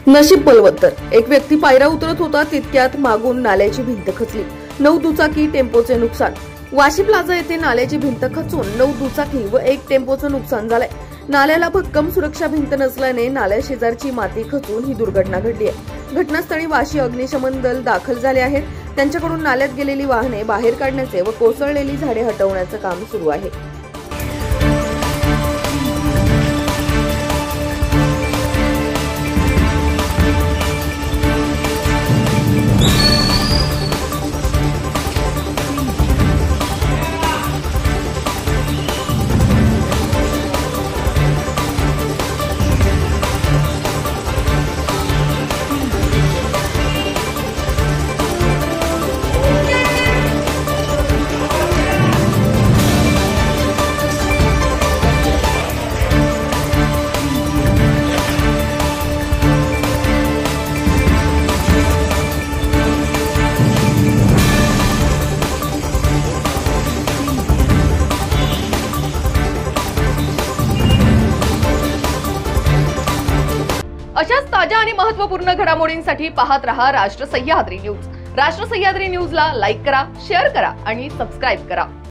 नशीब बलवत्तर, एक व्यक्ती पायऱ्या उतरत होता तितक्यात मागून नाल्याची भिंत खचली. 9 दुचाकी टेम्पोचे नुकसान. वाशी प्लाझा येथे नाल्याची भिंत खचून 9 दुचाकी व 1 टेम्पोचं नुकसान झालंय. नाल्याला भक्कम सुरक्षा भिंत नसल्याने नाल्या शेजारची माती खचून ही दुर्घटना घडली आहे. घटनास्थळी वाशी अग्निशमन दल दाखल झाले आहेत. त्यांच्याकडून नाल्यात गेलेली वाहने बाहेर काढण्याचे व कोसळलेली झाडे हटवण्याचं काम सुरू आहे. अशाच ताज्या आणि महत्त्वपूर्ण घडामोडींसाठी पाहत रहा राष्ट्र सह्याद्री न्यूज. राष्ट्र सह्याद्री न्यूजला लाईक करा, शेअर करा आणि सबस्क्राईब करा.